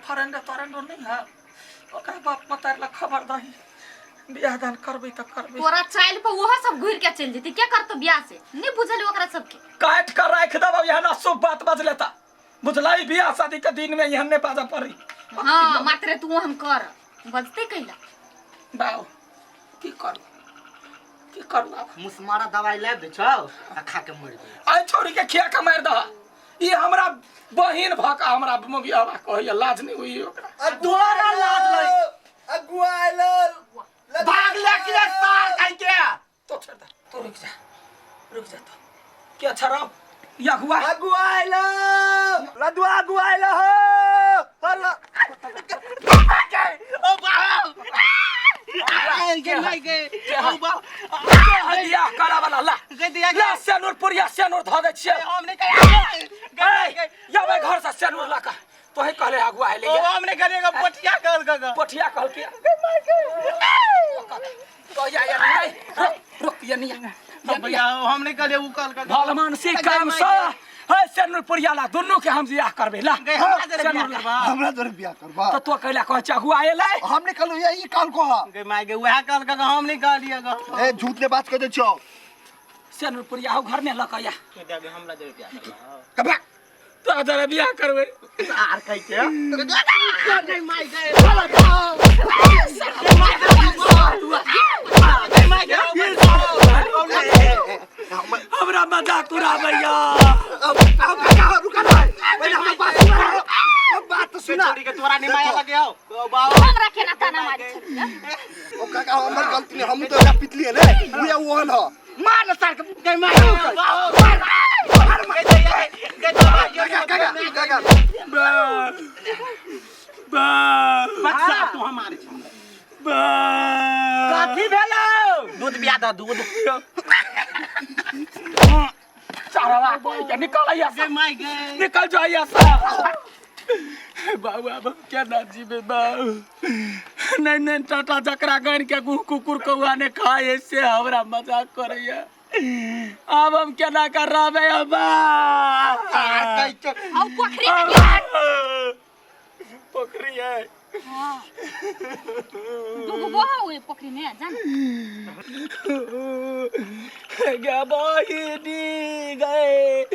Friend तरेंड नहीं है ओकरा बाप मतार ला खबर दही बियाह दान करबे त करबे तोरा चाइल पर ओहो सब घुर के चल जेती क्या करतो बियाह से नहीं बुझल ओकरा सब के काट कर राख दब यहाँ ना शुभ बात बज लेता बुझलाई बियाह शादी के दिन में यहाँ ने बाजा पड़ी हां मात्र तू हम कर बजते कइला बाऊ की कर मुसमारा दवाई ले बेचो आ खा के मर जा आई छोरी के खिया के मार द ई हमरा बहिन भका हमरा मगियावा कहैया लाज नहीं हुई ओकरा दोबारा लाज लई अगुआइल भाग ले के सार कह के तो छोड़ दे तो रुक जा तो क्या छराब या हुआ अगुआइल लदुआ अगुआइल हो हल्ला ओ बाऊ के नहीं के ओ बाऊ या करा वाला ला के दिया ला सेनुर पुरिया सेनुर ध दे छिए हमने कहा या मैं घर से सेनुर ला का तो है कहले अगुआ आइले ओ हमने करेगा पटिया कहल पठिया कहल के तो या नहीं रुक ये नहीं भैया हमने करे उ कहल भलमान से काम सा है सेनुर पुरिया ला दोनों के हम बियाह करबे ला सेनुर ला हमरा जरे बियाह करबा तो कहला कह चाहुआ आइले हमने कहलो ये काल को के माय के वह कहल हम नहीं कह दिया ए झूठ ने बात कर दे छो सेनुर पुरिया हो घर में लकया के दे हमरा जरे बियाह करबा कबा तो जरा बियाह करबे आर कह के नहीं माय के हमरा मजाक उड़ाबैया रुका ना पहले हम बात तो सुना छोड़ी के तोरा नहीं माया लगे हो बाऊ हमरा के ना ताना मारी ओ काका हमर गलती नहीं हम तो या पिटली है ना वो या ओहन हो मार सर के मार काका बच्चा तू हमारे बा काफी भेलो दूध बिया द दूध चारावा कोई निकल आया के माय के निकल जाइए सा बाबू अब क्या ना जीवे बाबू नहीं टाटा जकरा गन के कुकुर कौआ ने खाए से हमरा मजाक करैया अब हम क्या ना कर रहे हैं बा औ पोखरी में बियाह पोखरी है हां दुगो बहा हुए पोखरी में जान गया बहिनी गए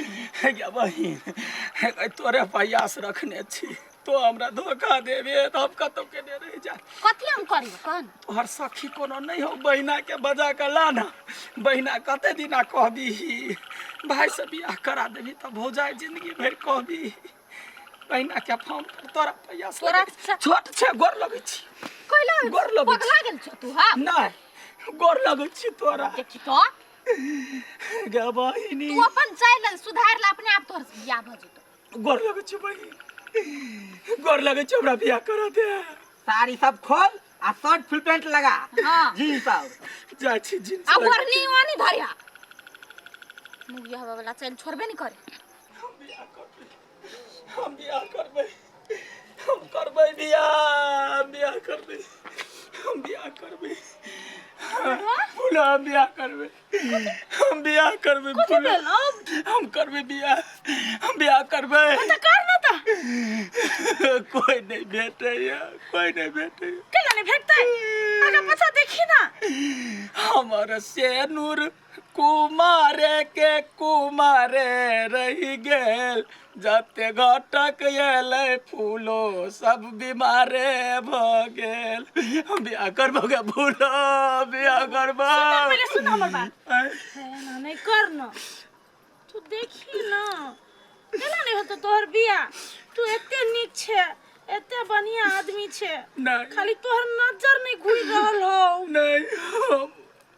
गया बहिन तोरे प्रयास रखने छी तो हमरा धोखा देबे तो हम कतो के ने रह जा कथि हम करियो कन तोहर सखी कोनो नहीं हो बहिना के बजा के लाना बहिना कते दिना कहबी भाई से बियाह करा देबी त हो जाए जिंदगी भर कहबी बहिना के फोन कर तोरा प्रयास तोरा छोट छे गोर लगै छी कइला गोर लगै पगला गेल छ तू हां नहीं गोर लगै छी तोरा देखि तो गे बहिनी तू अपन चाइल सुधार ला अपने आप तोहर बियाह भ जतो गोर लगै छी बहिन गोर लगै छी हमरा बियाह करा दे साड़ी सब खोल आ शर्ट फुल पैंट लगा हां जींस और जा छी जींस अब वरनी वानी धरिया मुगिया वाला चल छोड़बे नहीं करे हम बियाह करबै हम करबै बियाह करबै हम बियाह करबै फूला हम बियाह करबै हम बियाह करबै फूला हम करबै बियाह हम बियाह करबै त कर न त कोई नहीं भेटैया कोई नहीं भेटैया केला नहीं भेटतै आगा पछा देखी ना हमर सेनुर कुमारे के कुमारे रही गेल जते घटक एलै फूलो सब बीमारे भ गेल हम बियाह करबो गे फूलो बियाह करबो पहले सुन हमर बात ना नहीं कर न तू देखी ना केला नहीं होत तोहर बियाह तू एते नीक छे एते बढ़िया आदमी छे नहीं खाली तोहर नजर नहीं घुर रहल हो नहीं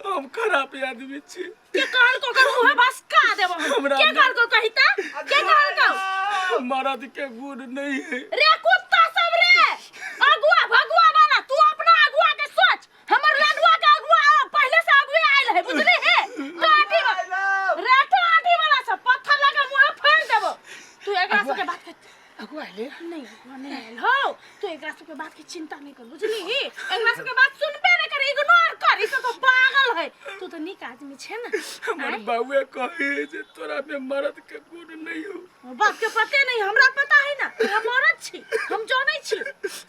हम खराब आदमी छी के काल को कर होए बस का देबो के काल को कहिता के काल को मर्द के गुण नहीं है रे कुत्ता सब रे अगुआ भगुआ वाला तू अपना अगुआ के सोच हमर लडुआ के अगुआ पहले से अगुआ आइल है बुझले है टाटी रे टाटी वाला सब पत्थर लगा मुंह फोड़ देबो तू एकरा से के बात कर अगुआ ले नहीं आइल हो तू एकरा से के बात के चिंता नहीं कर बुझली एकरा सबके बात सुनबे नहीं कर इग्नोर कर ई तो पागल है तू तो निक आदमी छे ना हमर बाबूए कहे जे तोरा में मर्द के गुण नहीं हो बात के पते नहीं हमरा पता है ना हम औरत छी हम जानै छी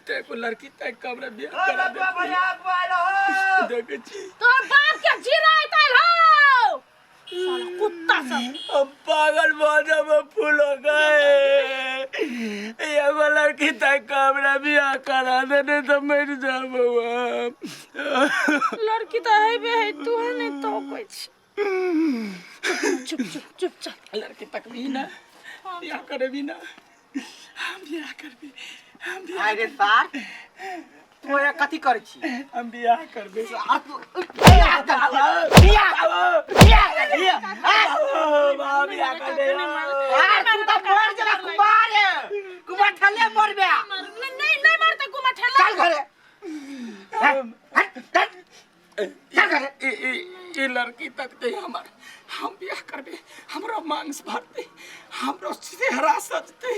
ते को लड़की तक कमरा बियाह करा दे भैया आगू देखे छी तोर बाप के जिराय तैल हो साला कुत्ता सब अब पागल बाजा में फूल हो गए ये वो लड़की तक कमरा बियाह करा दे नहीं तो मर जाबो लड़की तो है बे है तू है नहीं तो कोई चुप चुप चुप चुप लड़की तक भी ना बियाह करे भी ना हम बियाह करबे हम बियाह अरे सार तू ये कथि करै छी हम बियाह करबे आ तू बियाह बियाह कर दे तू तो मर जला कुमार ठल्ले मरबे नहीं नहीं मारते को मैं ठेला चल घरे चल घरे ये लड़की तक दे हमार हम बियाह करबे हमरो मांस भरते हमरो चेहरा सजते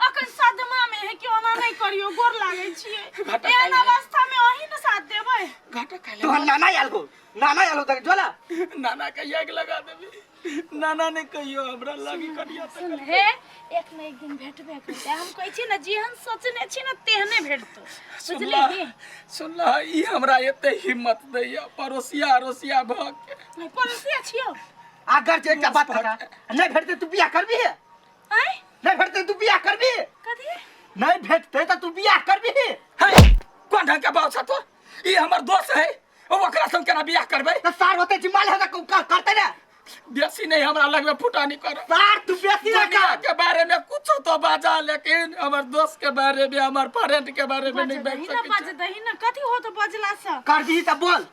अखन सदमा में है क्यों ना नहीं करियो गोर लागे छिए एहन अवस्था में ओही न साथ देबै घाटा खाले तो नाना आलो तक जोला नाना के आग लगा देबे नाना ने कहियो हमरा लागी करिया सुन हे एक न एक दिन भेटबे करते हम कहै छी न जेहन सोचने छी न तेहने भेटतो बुझली सुनला ई हमरा एते हिम्मत दैया पड़ोसिया भग के पड़ोसिया छियो अगर जे एकटा बात करा नहीं भेटते तू बियाह करबी आय नहीं भेटते तू बियाह करबी कथि नहीं भेटते तो तू बियाह करबी है कोन ढंग के बात छ तो ई हमर दोस्त है ओकरा संग केना बियाह करबै तो सार होते जिम्माल है करते ना बेसी नहीं हमरा लगबे फुटानी कर सार तू बेसी ना जगह के बारे में कुछ तो बाजा लेकिन हमर दोस्त के बारे में हमर फ्रेंड के बारे में नहीं बज सके बज दही न कथि हो तो बजला से कर दी तो बोल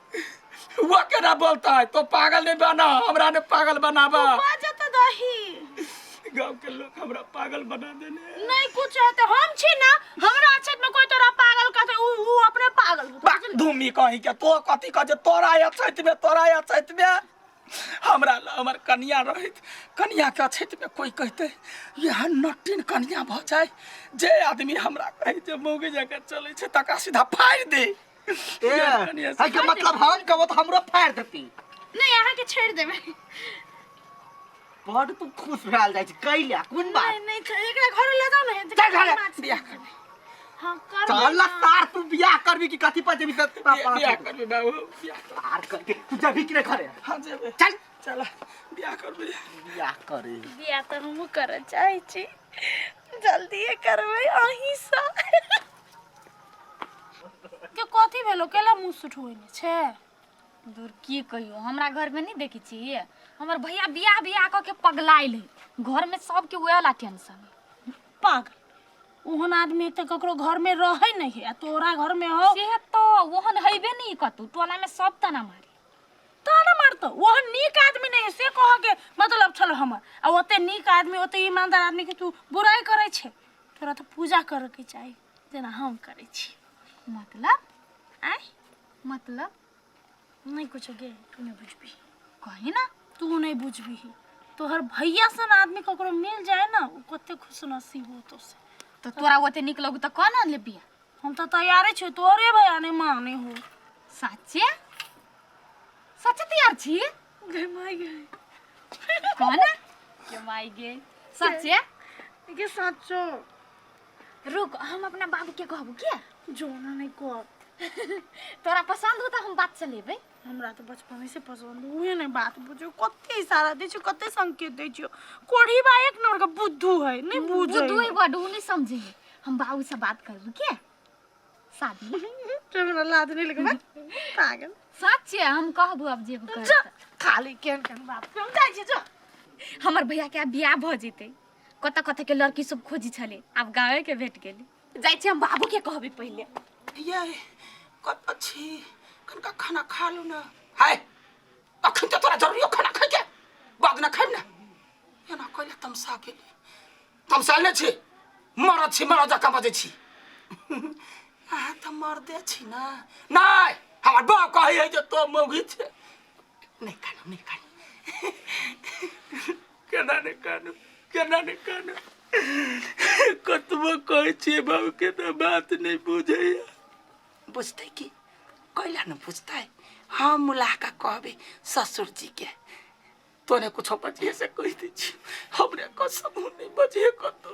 वो केना बोलता है तो पागल नहीं बना हमरा ने पागल बनावा बज तो दही गांव के लोग हमरा पागल बना देने नहीं कुछ है तो हम छी ना हमरा क्षेत्र में कोई तोरा पागल कहते ऊ अपने पागल धूमी कहीं के तो कथि कह जे तोरा या छैत में हमरा हमर कन्या रहित कन्या के क्षेत्र में कोई कहते यह नटिन कन्या भ जाए जे आदमी हमरा कहे जे मौगी जगह चले छे तका सीधा फाड़ दे है के मतलब हम कहबो तो हमरो फाड़ देती नहीं यहाँ के छेड़ देबे बड़ तू खुश भेल जाय छी कैला कोन बात नहीं एकरा घर ले जाओ ना चल घरे बियाह करबे हां कर चल सार तू बियाह करबी कि कथि पर जेबी त बियाह करबे बाबू बियाह सार करके तू जबी कि नहीं घरे हां जेबे चल चल बियाह करबे बियाह करे बियाह तो हम कर चाहै छी जल्दी करबै अही सा के कथि भेलो केला मुंह सुठ होइने छे दूर की कहियो हमरा घर में नहीं देखी छी हमर भैया बियाह क के पगलाइल है घर में सब के वेला टेंशन पागल ओहन आदमी त ककरो घर में रहै नहीं है तोरा घर में हो से तो ओहन हइबे नहीं कतु टोला में सब तना मारी ताना मारतो ओहन नीक आदमी नहीं है से कह के मतलब छल हमर आ ओते नीक आदमी ओते ईमानदार आदमी के तू बुराई करे छे तोरा तो पूजा करे के चाहिए जेना हम करे छी मतलब आय मतलब नहीं कुछ गे तू नहीं बुझबी कही ना तू नहीं बुझबी तोहर भैया सन आदमी ककरो मिल जाए ना वो कते खुश नसीब हो तो से तो तोरा ओते निक लगू त कौन ले बिया हम तो तैयार छी तोरे भैया ने माने हो सच्चे सच्चे तैयार छी गे माई गे कौन के माई गे सच्चे के सच्चो रुक हम अपना बाबू के कहबू क्या जोना नहीं को तोरा पसंद हो त हम बात चलेबे हमरा तो बचपन से पसंद हुए नहीं बात बुझो कते इशारा दे छियो कते संकेत दे छियो कोढ़ी बा एक नंबर का बुद्धू है नहीं बुझे बुद्धू ही बडू नहीं समझे हम बाबू से बात करबू क्या शादी हमरा लाद नहीं लगे पागल सच्चे हम कहबू अब जे कर खाली केन केन बात हम जाय छी जो हमर भैया के बियाह भ जेते कत कत के लड़की सब खोजी छले अब गावे के भेट गेली जाय छी हम बाबू के कहबे पहले ये कत अछि कनका खाना खा लो ना हाय अखन त तोरा जरूरी खाना खाइ के बाद न खाइम ना एना कइले तमसा के तमसा ले छी मर जका बजे छी आ त मर दे छी ना नहीं हमर बाप कहि है जे तो मौगी छे नहीं कानो केना नहीं कानो कतबो कहै छियै बाबू के तो बात नहीं बुझैया। बुझते कि कैला न बुझते हम मुलाका कहबे ससुर जी के तोने कुछ बचिए से कह दी हमरे कसम नहीं बचिए कतो।